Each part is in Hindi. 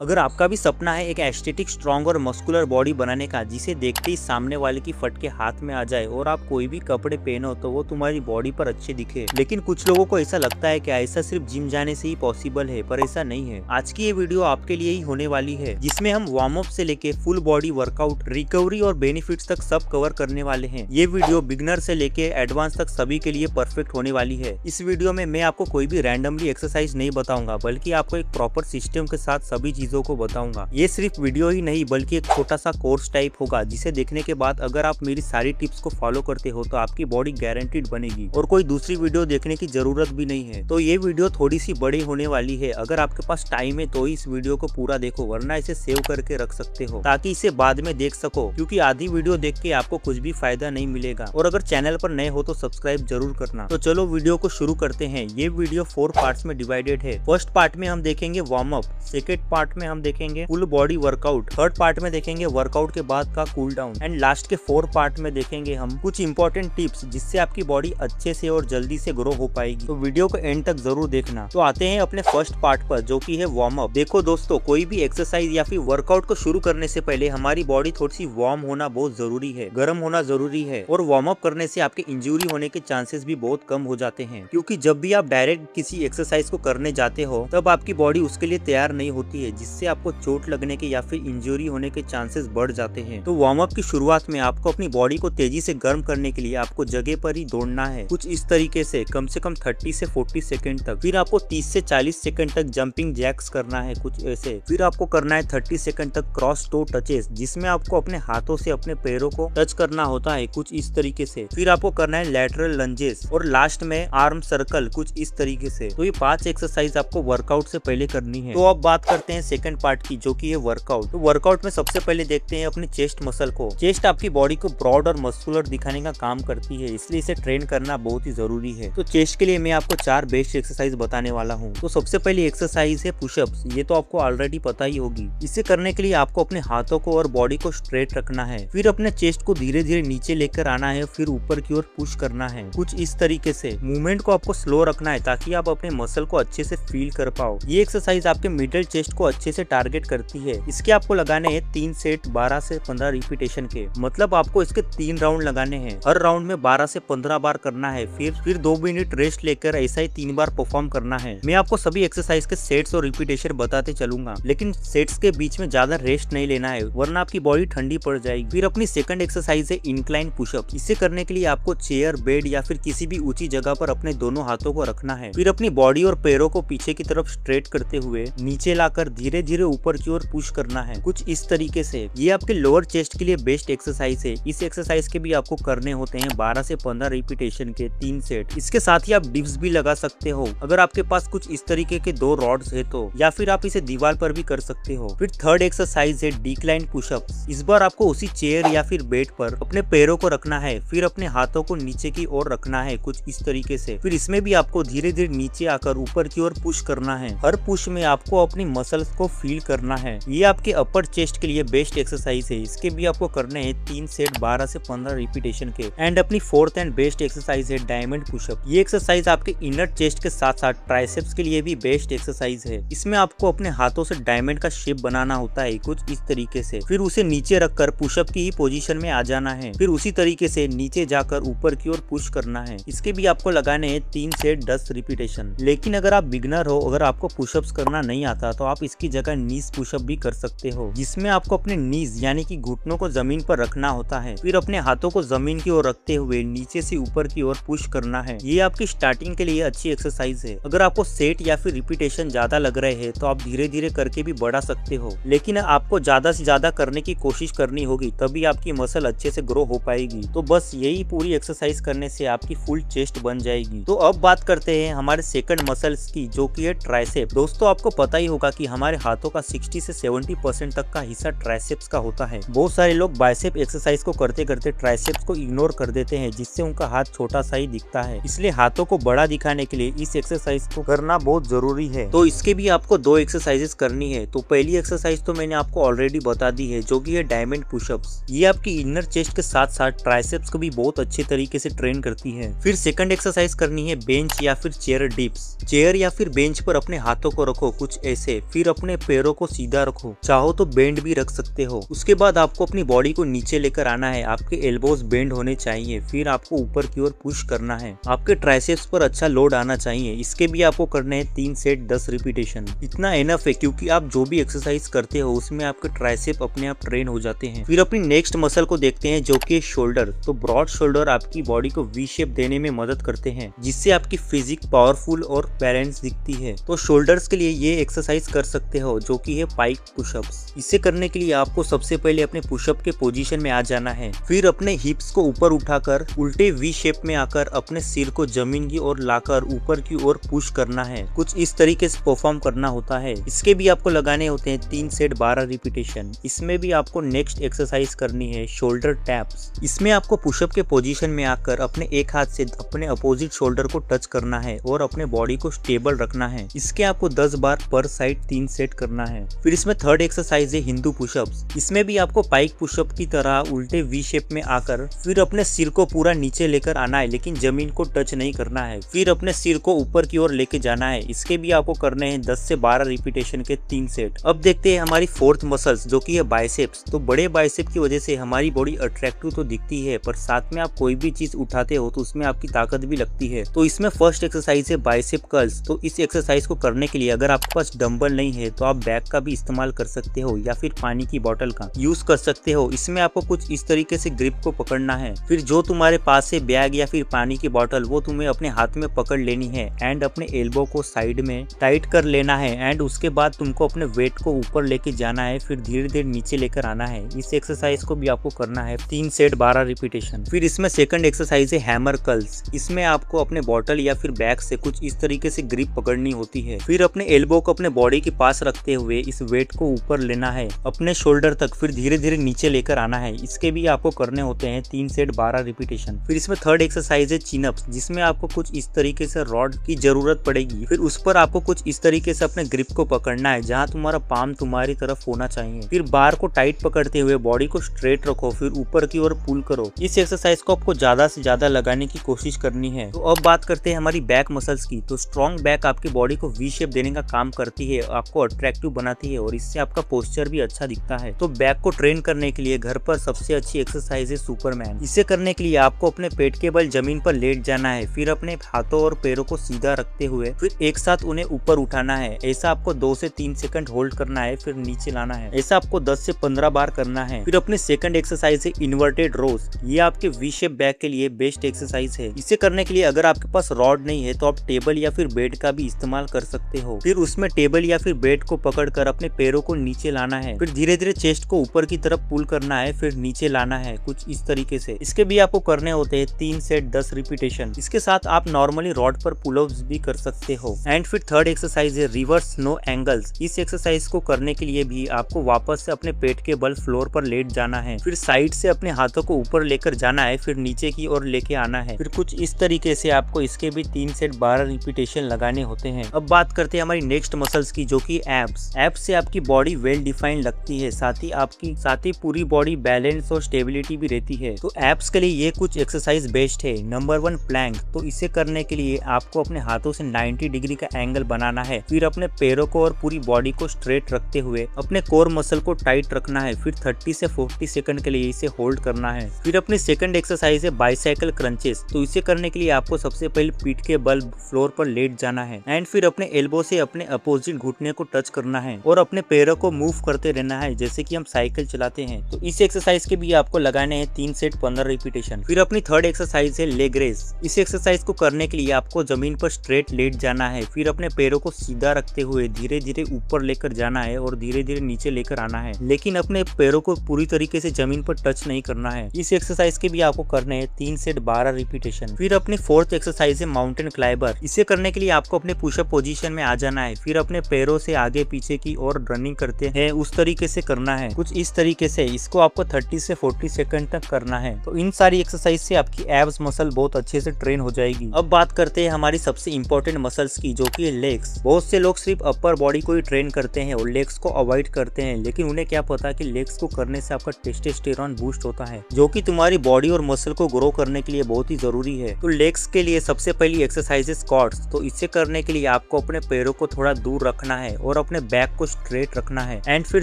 अगर आपका भी सपना है एक एस्थेटिक स्ट्रॉन्ग और मस्कुलर बॉडी बनाने का जिसे देखते ही सामने वाले की फट के हाथ में आ जाए और आप कोई भी कपड़े पहनो तो वो तुम्हारी बॉडी पर अच्छे दिखे, लेकिन कुछ लोगों को ऐसा लगता है कि ऐसा सिर्फ जिम जाने से ही पॉसिबल है, पर ऐसा नहीं है। आज की ये वीडियो आपके लिए ही होने वाली है जिसमें हम वार्म अप से लेके फुल बॉडी वर्कआउट, रिकवरी और बेनिफिट्स तक सब कवर करने वाले हैं। ये वीडियो बिगनर से लेके एडवांस तक सभी के लिए परफेक्ट होने वाली है। इस वीडियो में मैं आपको कोई भी रैंडमली एक्सरसाइज नहीं बताऊंगा, बल्कि आपको एक प्रॉपर सिस्टम के साथ सभी चीजों को बताऊंगा। ये सिर्फ वीडियो ही नहीं बल्कि एक छोटा सा कोर्स टाइप होगा, जिसे देखने के बाद अगर आप मेरी सारी टिप्स को फॉलो करते हो तो आपकी बॉडी गारंटीड बनेगी और कोई दूसरी वीडियो देखने की जरूरत भी नहीं है। तो ये वीडियो थोड़ी सी बड़ी होने वाली है। अगर आपके पास टाइम है तो इस वीडियो को पूरा देखो, वरना इसे सेव करके रख सकते हो ताकि इसे बाद में देख सको, क्योंकि आधी वीडियो देख के आपको कुछ भी फायदा नहीं मिलेगा। और अगर चैनल पर नए हो तो सब्सक्राइब जरूर करना। तो चलो वीडियो को शुरू करते हैं। ये वीडियो 4 पार्ट्स में डिवाइडेड है। फर्स्ट पार्ट में हम देखेंगे वार्म अप, सेकेंड पार्ट में हम देखेंगे full body workout, third part में देखेंगे वर्कआउट के बाद का कूल डाउन एंड लास्ट के 4 पार्ट में देखेंगे हम कुछ इंपॉर्टेंट टिप्स जिससे आपकी बॉडी अच्छे से और जल्दी से ग्रो हो पाएगी। तो वीडियो को एंड तक जरूर देखना। तो आते हैं अपने फर्स्ट पार्ट पर, जो कि है वार्म अप। देखो दोस्तों, कोई भी एक्सरसाइज या फिर वर्कआउट को शुरू करने से पहले हमारी बॉडी थोड़ी सी वार्म होना बहुत जरूरी है, गर्म होना जरूरी है। और वार्म अप करने से आपके इंजरी होने के चांसेस भी बहुत कम हो जाते हैं, क्योंकि जब भी आप डायरेक्ट किसी एक्सरसाइज को करने जाते हो तब आपकी बॉडी उसके लिए तैयार नहीं होती है, जिससे आपको चोट लगने के या फिर इंजरी होने के चांसेस बढ़ जाते हैं। तो वार्म अप की शुरुआत में आपको अपनी बॉडी को तेजी से गर्म करने के लिए आपको जगह पर ही दौड़ना है, कुछ इस तरीके से कम 30 से 40 सेकंड तक। फिर आपको 30 से 40 सेकंड तक जंपिंग जैक्स करना है, कुछ ऐसे। फिर आपको करना है 30 सेकंड तक क्रॉस टो टचेस, जिसमें आपको अपने हाथों से अपने पैरों को टच करना होता है, कुछ इस तरीके से। फिर आपको करना है लैटरल लंजेस और लास्ट में आर्म सर्कल, कुछ इस तरीके से। तो ये 5 एक्सरसाइज आपको वर्कआउट से पहले करनी है। तो अब बात करते हैं सेकंड पार्ट की, जो कि है वर्कआउट। तो वर्कआउट में सबसे पहले देखते हैं अपनी चेस्ट मसल को। चेस्ट आपकी बॉडी को ब्रॉड और मस्कुलर दिखाने का काम करती है, इसलिए इसे ट्रेन करना बहुत ही जरूरी है। तो चेस्ट के लिए मैं आपको 4 बेस्ट एक्सरसाइज बताने वाला हूँ। तो सबसे पहली एक्सरसाइज है पुशअप्स। ये तो आपको ऑलरेडी पता ही होगी। इसे करने के लिए आपको अपने हाथों को और बॉडी को स्ट्रेट रखना है, फिर अपने चेस्ट को धीरे धीरे नीचे लेकर आना है, फिर ऊपर की ओर पुश करना है, कुछ इस तरीके से। मूवमेंट को आपको स्लो रखना है ताकि आप अपने मसल को अच्छे से फील कर पाओ। ये एक्सरसाइज आपके मिडल चेस्ट को अच्छे से टारगेट करती है। इसके आपको लगाने हैं 3 सेट 12 से 15 रिपीटेशन के, मतलब आपको इसके 3 राउंड लगाने हैं। हर राउंड में 12 से 15 बार करना है, फिर 2 मिनट रेस्ट लेकर ऐसा ही 3 बार परफॉर्म करना है। मैं आपको सभी एक्सरसाइज के सेट्स और रिपीटेशन बताते चलूंगा, लेकिन सेट्स के बीच में ज्यादा रेस्ट नहीं लेना है, वरना आपकी बॉडी ठंडी पड़ जाएगी। फिर अपनी सेकंड एक्सरसाइज है इंक्लाइन पुशअप। इसे करने के लिए आपको चेयर, बेड या फिर किसी भी ऊंची जगह पर अपने दोनों हाथों को रखना है, फिर अपनी बॉडी और पैरों को पीछे की तरफ स्ट्रेट करते हुए नीचे लाकर धीरे धीरे ऊपर की ओर पुश करना है, कुछ इस तरीके से। ये आपके लोअर चेस्ट के लिए बेस्ट एक्सरसाइज है। इस एक्सरसाइज के भी आपको करने होते हैं 12 से 15 रिपीटेशन के 3 सेट। इसके साथ ही आप डिप्स भी लगा सकते हो, अगर आपके पास कुछ इस तरीके के 2 रॉड्स है तो, या फिर आप इसे दीवार पर भी कर सकते हो। फिर थर्ड एक्सरसाइज है डिक्लाइन पुशअप्स। इस बार आपको उसी चेयर या फिर बेड पर अपने पैरों को रखना है, फिर अपने हाथों को नीचे की ओर रखना है, कुछ इस तरीके से। फिर इसमें भी आपको धीरे धीरे नीचे आकर ऊपर की ओर पुश करना है। हर पुश में आपको अपनी मसल्स को फील करना है। ये आपके अपर चेस्ट के लिए बेस्ट एक्सरसाइज है। इसके भी आपको करने हैं 3 सेट 12 से 15 रिपीटेशन के। एंड अपनी फोर्थ एंड बेस्ट एक्सरसाइज है डायमंड पुशअप। ये एक्सरसाइज आपके इनर चेस्ट के साथ साथ ट्राइसेप्स के लिए भी बेस्ट एक्सरसाइज है। इसमें आपको अपने हाथों से डायमंड का शेप बनाना होता है, कुछ इस तरीके से। फिर उसे नीचे रखकर पुशअप की ही पोजीशन में आ जाना है, फिर उसी तरीके से नीचे जाकर ऊपर की ओर पुश करना है। इसके भी आपको लगाने हैं 3 सेट 10 रिपीटेशन। लेकिन अगर आप बिगनर हो, अगर आपको पुशअप्स करना नहीं आता, तो आप इसकी जगह नीज पुशअप भी कर सकते हो, जिसमें आपको अपने नीज यानी कि घुटनों को जमीन पर रखना होता है, फिर अपने हाथों को जमीन की ओर रखते हुए नीचे से ऊपर की ओर पुश करना है। ये आपकी स्टार्टिंग के लिए अच्छी एक्सरसाइज है। अगर आपको सेट या फिर रिपीटेशन ज्यादा लग रहे हैं तो आप धीरे धीरे करके भी बढ़ा सकते हो, लेकिन आपको ज्यादा से ज्यादा करने की कोशिश करनी होगी, तभी आपकी मसल अच्छे से ग्रो हो पाएगी। तो बस यही पूरी एक्सरसाइज करने से आपकी फुल चेस्ट बन जाएगी। तो अब बात करते हैं हमारे सेकंड मसल्स की, जो कि है ट्राइसेप। दोस्तों, आपको पता ही होगा कि हमारे हाथों का 60 से 70% तक का हिस्सा ट्राइसेप्स का होता है। बहुत सारे लोग बाइसेप एक्सरसाइज को करते करते ट्राइसेप्स को इग्नोर कर देते हैं, जिससे उनका हाथ छोटा सा ही दिखता है। इसलिए हाथों को बड़ा दिखाने के लिए इस एक्सरसाइज को करना बहुत जरूरी है। तो इसके भी आपको 2 एक्सरसाइजेस करनी है। तो पहली एक्सरसाइज तो मैंने आपको ऑलरेडी बता दी है, जो कि है डायमंड पुशअप्स। ये आपकी इनर चेस्ट के साथ साथ ट्राइसेप्स को भी बहुत अच्छे तरीके से ट्रेन करती है। फिर सेकंड एक्सरसाइज करनी है बेंच या फिर चेयर डिप्स। चेयर या फिर बेंच पर अपने हाथों को रखो, कुछ ऐसे, फिर अपने अपने पैरों को सीधा रखो, चाहो तो बेंड भी रख सकते हो। उसके बाद आपको अपनी बॉडी को नीचे लेकर आना है, आपके एल्बोज बेंड होने चाहिए, फिर आपको ऊपर की ओर पुश करना है। आपके ट्राइसेप्स पर अच्छा लोड आना चाहिए। इसके भी आपको करने हैं 3 सेट 10 रिपीटेशन। इतना एनफ है क्योंकि आप जो भी एक्सरसाइज करते हो उसमें आपके ट्राइसेप अपने आप ट्रेन हो जाते हैं। फिर अपनी नेक्स्ट मसल को देखते हैं जो कि शोल्डर। तो ब्रॉड शोल्डर आपकी बॉडी को वी शेप देने में मदद करते हैं, जिससे आपकी फिजिक पावरफुल और बैलेंस दिखती है। तो शोल्डर्स के लिए ये एक्सरसाइज कर सकते हो जो कि है पाइक पुशअप्स। इसे करने के लिए आपको सबसे पहले अपने पुशअप के पोजीशन में आ जाना है, फिर अपने हिप्स को ऊपर उठाकर उल्टे वी शेप में आकर अपने सिर को जमीन की ओर लाकर ऊपर की ओर पुश करना है। कुछ इस तरीके से परफॉर्म करना होता है। इसके भी आपको लगाने होते हैं 3 सेट 12 रिपीटेशन। इसमें भी आपको नेक्स्ट एक्सरसाइज करनी है शोल्डर टैप्स। इसमें आपको पुशअप के पोजीशन में आकर अपने एक हाथ से अपने अपोजिट शोल्डर को टच करना है और अपने बॉडी को स्टेबल रखना है। इसके आपको 10 बार पर साइड 3 सेट करना है। फिर इसमें थर्ड एक्सरसाइज है हिंदू पुशअप्स। इसमें भी आपको पाइक पुशअप की तरह उल्टे वी शेप में आकर फिर अपने सिर को पूरा नीचे लेकर आना है, लेकिन जमीन को टच नहीं करना है। फिर अपने सिर को ऊपर की ओर लेके जाना है। इसके भी आपको करने हैं 10 से 12 रिपीटेशन के 3 सेट। अब देखते हैं हमारी फोर्थ मसल्स जो कि है बाइसेप्स। तो बड़े बाइसेप की वजह से हमारी बॉडी अट्रैक्टिव तो दिखती है, पर साथ में आप कोई भी चीज उठाते हो तो उसमें आपकी ताकत भी लगती है। तो इसमें फर्स्ट एक्सरसाइज है बाइसेप कर्ल्स। तो इस एक्सरसाइज को करने के लिए अगर आपके पास डंबल नहीं है तो आप बैग का भी इस्तेमाल कर सकते हो या फिर पानी की बोतल का यूज कर सकते हो। इसमें आपको कुछ इस तरीके से ग्रिप को पकड़ना है, फिर जो तुम्हारे पास है बैग या फिर पानी की बोतल वो तुम्हें अपने हाथ में पकड़ लेनी है एंड अपने एल्बो को साइड में टाइट कर लेना है एंड उसके बाद तुमको अपने वेट को ऊपर लेके जाना है, फिर धीरे धीरे नीचे लेकर आना है। इस एक्सरसाइज को भी आपको करना है 3 सेट 12 रिपीटेशन। फिर इसमें सेकंड एक्सरसाइज है हैमर कर्ल्स। इसमें आपको अपने बोतल या फिर बैग से कुछ इस तरीके से ग्रिप पकड़नी होती है, फिर अपने एल्बो को अपने बॉडी के पास रखते हुए इस वेट को ऊपर लेना है अपने शोल्डर तक, फिर धीरे धीरे नीचे लेकर आना है। इसके भी आपको करने होते हैं 3 सेट 12 रिपीटेशन। फिर इसमें थर्ड एक्सरसाइज है चिन अप्स, जिसमें आपको कुछ इस तरीके से रॉड की जरूरत पड़ेगी, फिर उस पर आपको कुछ इस तरीके से अपने ग्रिप को पकड़ना है जहां तुम्हारा पाम तुम्हारी तरफ होना चाहिए। फिर बार को टाइट पकड़ते हुए बॉडी को स्ट्रेट रखो, फिर ऊपर की ओर पुल करो। इस एक्सरसाइज को आपको ज्यादा से ज्यादा लगाने की कोशिश करनी है। तो अब बात करते हैं हमारी बैक मसल्स की। तो स्ट्रॉन्ग बैक आपकी बॉडी को वी शेप देने का काम करती है, आपको अट्रैक्टिव बनाती है और इससे आपका पोस्चर भी अच्छा दिखता है। तो बैक को ट्रेन करने के लिए घर पर सबसे अच्छी एक्सरसाइज है सुपरमैन। इसे करने के लिए आपको अपने पेट के बल जमीन पर लेट जाना है, फिर अपने हाथों और पैरों को सीधा रखते हुए फिर एक साथ उन्हें ऊपर उठाना है। ऐसा आपको 2 से 3 सेकंड होल्ड करना है, फिर नीचे लाना है। ऐसा आपको 10 से 15 बार करना है। फिर अपनी सेकंड एक्सरसाइज है इन्वर्टेड रोज। ये आपके वी शेप बैक के लिए बेस्ट एक्सरसाइज है। इसे करने के लिए अगर आपके पास रॉड नहीं है तो आप टेबल या फिर बेड का भी इस्तेमाल कर सकते हो। फिर उसमें टेबल या फिर बेड को पकड़कर अपने पैरों को नीचे लाना है, फिर धीरे धीरे चेस्ट को ऊपर की तरफ पुल करना है, फिर नीचे लाना है कुछ इस तरीके से। इसके भी आपको करने होते हैं 3 सेट 10 रिपीटेशन। इसके साथ आप नॉर्मली रॉड पर पुलअप्स भी कर सकते हो। एंड फिर थर्ड एक्सरसाइज है रिवर्स नो एंगल्स। इस एक्सरसाइज को करने के लिए भी आपको वापस से अपने पेट के बल फ्लोर पर लेट जाना है, फिर साइड से अपने हाथों को ऊपर लेकर जाना है, फिर नीचे की ओर लेके आना है। फिर कुछ इस तरीके से आपको इसके भी 3 सेट 12 रिपीटेशन लगाने होते हैं। अब बात करते हैं हमारी नेक्स्ट मसल्स की जो कि एब्स। एब्स से आपकी बॉडी वेल डिफाइंड लगती है, साथ ही पूरी बॉडी बैलेंस और स्टेबिलिटी भी रहती है। तो एब्स के लिए ये कुछ एक्सरसाइज बेस्ट है। Number 1 plank. तो इसे करने के लिए आपको अपने हाथों से 90 डिग्री का एंगल बनाना है, फिर अपने पैरों को और पूरी बॉडी को स्ट्रेट रखते हुए अपने कोर मसल को टाइट रखना है, फिर 30 से 40 सेकंड के लिए इसे होल्ड करना है। फिर अपनी सेकंड एक्सरसाइज है बाइसाइकिल क्रंचेस। तो इसे करने के लिए आपको सबसे पहले पीठ के बल फ्लोर पर लेट जाना है एंड फिर अपने एल्बो से अपने अपोजिट घुटने को टच करना है और अपने पैरों को मूव करते रहना है जैसे कि हम साइकिल चलाते हैं। तो इस एक्सरसाइज के भी आपको लगाने हैं 3 सेट 15 रिपीटेशन। फिर अपनी थर्ड एक्सरसाइज है लेग रेस। इस एक्सरसाइज को करने के लिए आपको जमीन पर स्ट्रेट लेट जाना है, फिर अपने पैरों को सीधा रखते हुए धीरे धीरे ऊपर लेकर जाना है और धीरे धीरे नीचे लेकर आना है, लेकिन अपने पैरों को पूरी तरीके से जमीन पर टच नहीं करना है। इस एक्सरसाइज के भी आपको करने हैं 3 सेट 12 रिपीटेशन। फिर अपनी फोर्थ एक्सरसाइज है माउंटेन क्लाइंबर। इसे करने के लिए आपको अपने पुशअप पोजीशन में आ जाना है, फिर अपने पैरों से आगे पीछे की ओर रनिंग करते हैं उस तरीके से करना है, कुछ इस तरीके से। इसको आपको 30 से 40 सेकंड तक करना है। तो इन सारी एक्सरसाइज से आपकी एब्स मसल बहुत अच्छे से ट्रेन हो जाएगी। अब बात करते हैं हमारी सबसे इंपॉर्टेंट मसल्स की जो कि लेग्स। बहुत से लोग सिर्फ अपर बॉडी को ही ट्रेन करते हैं और लेग्स को अवॉइड करते हैं, लेकिन उन्हें क्या पता कि लेग्स को करने से आपका टेस्टोस्टेरोन बूस्ट होता है जो कि तुम्हारी बॉडी और मसल को ग्रो करने के लिए बहुत ही जरूरी है। तो लेग्स के लिए सबसे पहली एक्सरसाइज है स्क्वाट्स। तो इसे करने के लिए आपको अपने पैरों को थोड़ा दूर रखना है और अपने बैक को स्ट्रेट रखना है। एंड फिर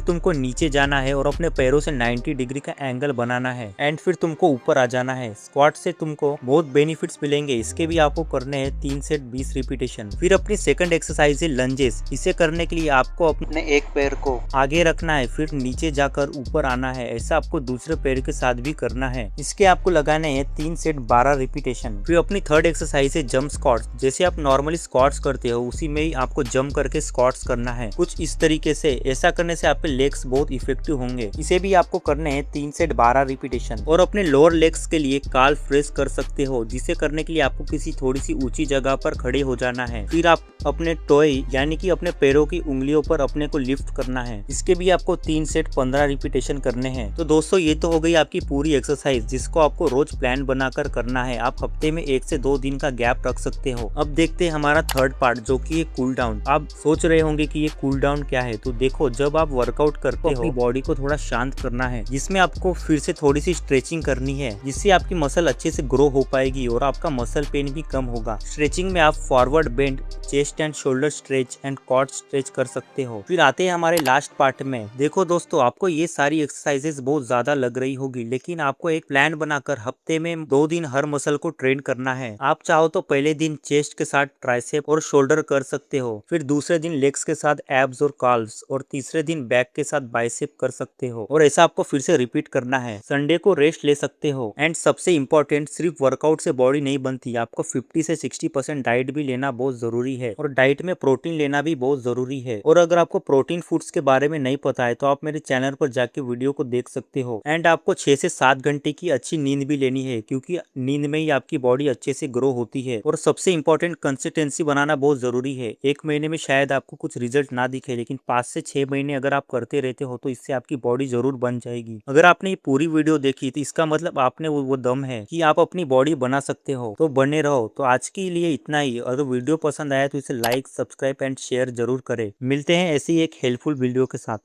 तुमको नीचे जाना है और अपने पैरों से 90 डिग्री का एंगल बनाना है। एंड फिर तुमको ऊपर आ जाना है। स्क्वाट से तुमको बहुत बेनिफिट्स मिलेंगे। इसके भी आपको करने हैं 3 सेट 20 रिपीटेशन। फिर अपनी सेकंड एक्सरसाइज है लंजेस। इसे करने के लिए आपको अपने एक पैर को आगे रखना है, फिर नीचे जाकर ऊपर आना है। ऐसा आपको दूसरे पैर के साथ भी करना है। इसके आपको लगाने हैं 3 सेट 12 रिपीटेशन। फिर अपनी थर्ड एक्सरसाइज है जंप स्क्वाट्स। जैसे आप नॉर्मली स्क्वाट्स करते हो उसी में ही आपको जंप करके स्क्वाट्स करना है, कुछ इस तरीके से। ऐसा करने से आपके लेग्स बहुत इफेक्टिव होंगे। इसे भी आपको करने हैं 3 सेट 12 रिपीटेशन। और अपने लोअर लेग्स के लिए काल्फ प्रेस कर सकते हो, जिसे करने के लिए आपको किसी थोड़ी सी ऊंची जगह पर खड़े हो जाना है। फिर आप अपने टोए यानी कि अपने पैरों की उंगलियों पर अपने को लिफ्ट करना है। इसके भी आपको 3 सेट 15 रिपीटेशन करने हैं। तो दोस्तों ये तो हो गई आपकी पूरी एक्सरसाइज, जिसको आपको रोज प्लान बनाकर करना है। आप हफ्ते में 1 से 2 दिन का गैप रख सकते हो। अब देखते हैं हमारा थर्ड पार्ट, जो कि है कूल डाउन। आप सोच रहे होंगे कि ये कूल डाउन क्या है। तो देखो, जब आप वर्कआउट करते हो अपनी बॉडी को थोड़ा शांत करना है, जिसमें आपको फिर से थोड़ी सी स्ट्रेचिंग करनी है, जिससे आपकी मसल अच्छे से ग्रो हो पाएगी और आपका मसल पेन भी कम होगा। स्ट्रेचिंग में आप forward bend, chest and shoulder stretch and quad stretch कर सकते हो। फिर आते हैं हमारे लास्ट पार्ट में। देखो दोस्तों, आपको ये सारी एक्सरसाइजेस बहुत ज्यादा लग रही होगी, लेकिन आपको एक प्लान बनाकर हफ्ते में 2 दिन हर मसल को ट्रेन करना है। आप चाहो तो पहले दिन चेस्ट के साथ ट्राइसेप और शोल्डर कर सकते हो, फिर दूसरे दिन लेग्स के साथ एब्स और काल्व्स, और तीसरे दिन बैक के साथ बाइसेप कर सकते हो। और ऐसा आपको फिर से रिपीट करना है। संडे को रेस्ट ले सकते हो। एंड सबसे इम्पोर्टेंट, सिर्फ वर्कआउट से बॉडी नहीं बनती, आपको 50 से 60% डाइट भी लेना बहुत जरूरी है। और डाइट में प्रोटीन लेना भी बहुत जरूरी है। और अगर आपको प्रोटीन फूड्स के बारे में नहीं पता है तो आप मेरे चैनल पर जाके वीडियो को देख सकते हो। एंड आपको 6 से 7 घंटे की अच्छी नींद भी लेनी है, क्योंकि नींद में ही आपकी बॉडी अच्छे से ग्रो होती है। और सबसे इम्पोर्टेंट, कंसिस्टेंसी बनाना बहुत जरूरी है। 1 महीने में शायद आपको कुछ रिजल्ट ना दिखे, लेकिन 5 से 6 महीने अगर आप करते रहते हो तो इससे आपकी बॉडी जरूर बन जाएगी। अगर आपने ये पूरी वीडियो देखी तो इसका मतलब आपने वो दम है कि आप अपनी बॉडी बना सकते हो। तो बने रहो। तो आज के लिए इतना ही। अगर वीडियो पसंद आया तो इसे लाइक, सब्सक्राइब एंड शेयर जरूर करें। मिलते हैं ऐसी एक हेल्पफुल वीडियो के साथ।